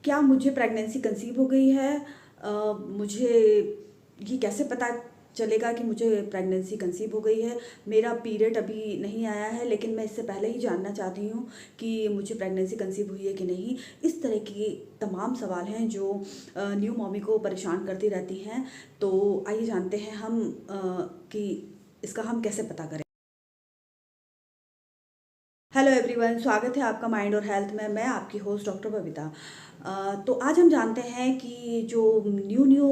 क्या मुझे pregnancy conceive हो गई है? मुझे ये कैसे पता चलेगा कि मुझे प्रेगनेंसी कंसीव हो गई है? मेरा पीरियड अभी नहीं आया है, लेकिन मैं इससे पहले ही जानना चाहती हूँ कि मुझे प्रेगनेंसी कंसीव हुई है कि नहीं। इस तरह की तमाम सवाल हैं जो न्यू मॉमी को परेशान करती रहती हैं। तो आइए जानते हैं हम कि इसका हम कैसे पता करें। हेलो एवरीवन, स्वागत है आपका माइंड और हेल्थ में। मैं आपकी होस्ट डॉक्टर बबीता। तो आज हम जानते हैं कि जो न्यू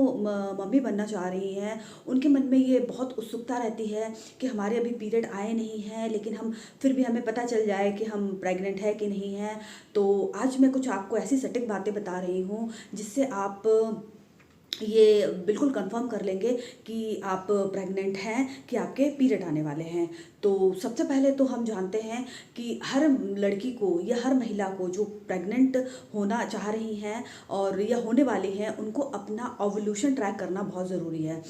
मम्मी बनना चाह रही हैं, उनके मन में ये बहुत उत्सुकता रहती है कि हमारे अभी पीरियड आए नहीं हैं, लेकिन हम फिर भी हमें पता चल जाए कि हम प्रेग्नेंट है कि नहीं है। तो आज मैं कुछ आपको ऐसी सटीक बातें बता रही हूँ जिससे आप ये बिल्कुल कंफर्म कर लेंगे कि आप प्रेग्नेंट हैं, कि आपके पीरियड आने वाले हैं। तो सबसे पहले तो हम जानते हैं कि हर लड़की को या हर महिला को जो प्रेग्नेंट होना चाह रही हैं और या होने वाली हैं, उनको अपना ओव्यूलेशन ट्रैक करना बहुत ज़रूरी है।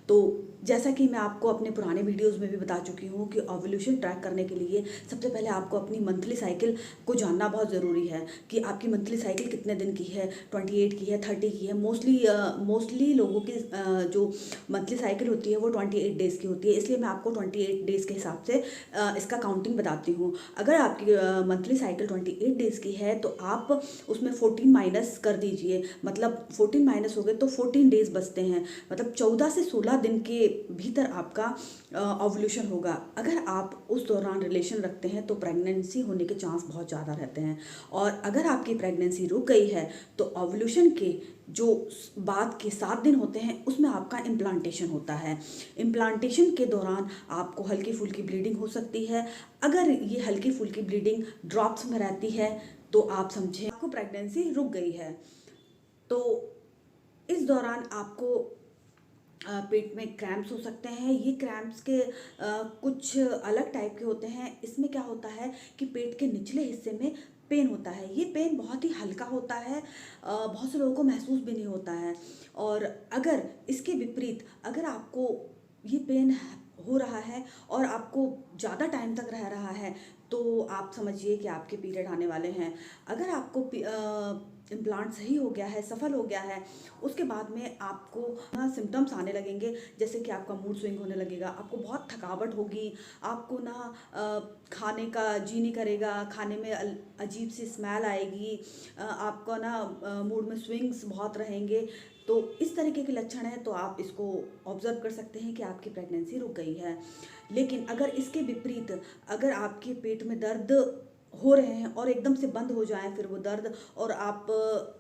तो जैसा कि मैं आपको अपने पुराने वीडियोस में भी बता चुकी हूँ कि ओव्यूलेशन ट्रैक करने के लिए सबसे पहले आपको अपनी मंथली साइकिल को जानना बहुत ज़रूरी है कि आपकी मंथली साइकिल कितने दिन की है, 28 की है, 30 की है। मोस्टली लोगों की जो मंथली साइकिल होती है वो 28 डेज़ की होती है, इसलिए मैं आपको 28 डेज़ के हिसाब से इसका काउंटिंग बताती हूँ। अगर आपकी मंथली साइकिल 28 डेज़ की है तो आप उसमें 14 माइनस कर दीजिए, मतलब 14 माइनस हो गए तो 14 डेज़ बचते हैं, मतलब 14 से 16 दिन के भीतर आपका ओव्यूलेशन होगा। अगर आप उस दौरान रिलेशन रखते हैं तो प्रेगनेंसी होने के चांस बहुत ज़्यादा रहते हैं। और अगर आपकी प्रेगनेंसी रुक गई है तो ओव्यूलेशन के जो बाद के 7 दिन होते हैं उसमें आपका इम्प्लांटेशन होता है। इम्प्लांटेशन के दौरान आपको हल्की फुल्की ब्लीडिंग हो सकती है। अगर ये हल्की फुल्की ब्लीडिंग ड्रॉप्स में रहती है तो आप समझें आपको प्रेगनेंसी रुक गई है। तो इस दौरान आपको पेट में क्रैम्प्स हो सकते हैं। ये क्रैम्प्स के कुछ अलग टाइप के होते हैं। इसमें क्या होता है कि पेट के निचले हिस्से में पेन होता है। ये पेन बहुत ही हल्का होता है, बहुत से लोगों को महसूस भी नहीं होता है। और अगर इसके विपरीत अगर आपको ये पेन हो रहा है और आपको ज़्यादा टाइम तक रह रहा है तो आप समझिए कि आपके पीरियड आने वाले हैं। अगर आपको इम्प्लांट सही हो गया है, सफल हो गया है, उसके बाद में आपको ना सिम्टम्स आने लगेंगे, जैसे कि आपका मूड स्विंग होने लगेगा, आपको बहुत थकावट होगी, आपको ना खाने का जी नहीं करेगा, खाने में अजीब सी स्मेल आएगी, आपको ना मूड में स्विंग्स बहुत रहेंगे। तो इस तरीके के लक्षण हैं तो आप इसको ऑब्जर्व कर सकते हैं कि आपकी प्रेगनेंसी रुक गई है। लेकिन अगर इसके विपरीत अगर आपके पेट में दर्द हो रहे हैं और एकदम से बंद हो जाएं फिर वो दर्द, और आप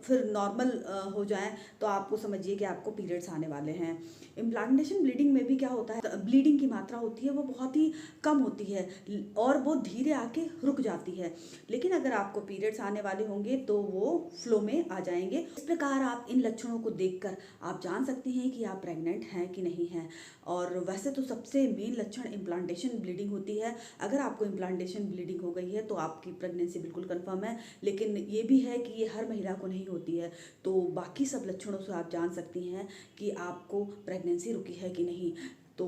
फिर नॉर्मल हो जाएं, तो आपको समझिए कि आपको पीरियड्स आने वाले हैं। इम्प्लांटेशन ब्लीडिंग में भी क्या होता है, ब्लीडिंग की मात्रा होती है वो बहुत ही कम होती है और वो धीरे आके रुक जाती है। लेकिन अगर आपको पीरियड्स आने वाले होंगे तो वो फ्लो में आ जाएंगे। इस प्रकार आप इन लक्षणों को देखकर आप जान सकते हैं कि आप प्रेग्नेंट हैं कि नहीं हैं। और वैसे तो सबसे मेन लक्षण इम्प्लांटेशन ब्लीडिंग होती है। अगर आपको इम्प्लांटेशन ब्लीडिंग हो गई है तो आपकी प्रेगनेंसी बिल्कुल कंफर्म है, लेकिन ये भी है कि ये हर महिला को नहीं होती है। तो बाकी सब लक्षणों से आप जान सकती हैं कि आपको प्रेगनेंसी रुकी है कि नहीं। तो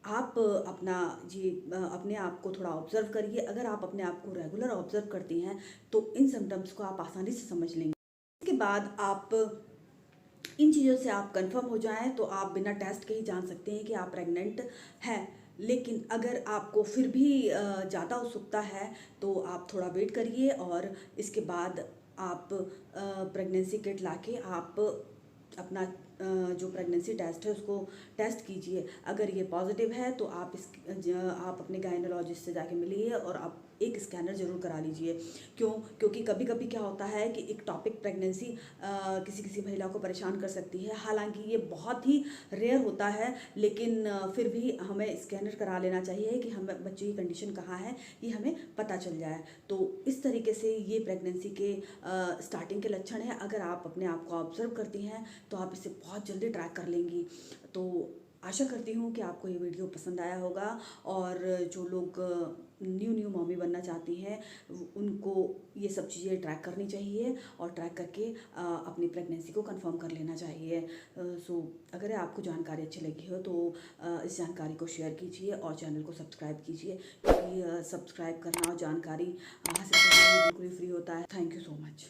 आप अपना ये अपने आप को थोड़ा ऑब्जर्व करिए। अगर आप अपने आप को रेगुलर ऑब्जर्व करती हैं तो इन सिम्टम्स को आप आसानी से समझ लेंगे। इसके बाद आप इन चीज़ों से आप कंफर्म हो जाएं तो आप बिना टेस्ट के ही जान सकते हैं कि आप प्रेग्नेंट हैं। लेकिन अगर आपको फिर भी ज़्यादा उत्सुकता है तो आप थोड़ा वेट करिए और इसके बाद आप प्रेगनेंसी किट लाके आप अपना जो प्रेगनेंसी टेस्ट है उसको टेस्ट कीजिए। अगर ये पॉजिटिव है तो आप अपने गायनोलॉजिस्ट से जाके मिलिए और आप एक स्कैनर ज़रूर करा लीजिए। क्योंकि कभी कभी क्या होता है कि एक टॉपिक प्रेगनेंसी किसी किसी महिला को परेशान कर सकती है। हालांकि ये बहुत ही रेयर होता है, लेकिन फिर भी हमें स्कैनर करा लेना चाहिए कि हमें बच्चे की कंडीशन कहाँ है ये हमें पता चल जाए। तो इस तरीके से ये प्रेगनेंसी के स्टार्टिंग के लक्षण हैं। अगर आप अपने आप को ऑब्जर्व करती हैं तो आप इसे बहुत जल्दी ट्रैक कर लेंगी। तो आशा करती हूँ कि आपको ये वीडियो पसंद आया होगा और जो लोग न्यू मॉमी बनना चाहती हैं उनको ये सब चीज़ें ट्रैक करनी चाहिए और ट्रैक करके अपनी प्रेगनेंसी को कंफर्म कर लेना चाहिए। सो अगर आपको जानकारी अच्छी लगी हो तो इस जानकारी को शेयर कीजिए और चैनल को सब्सक्राइब कीजिए, क्योंकि सब्सक्राइब करना और जानकारी हासिल करना बिल्कुल ही फ्री होता है। Thank you so much.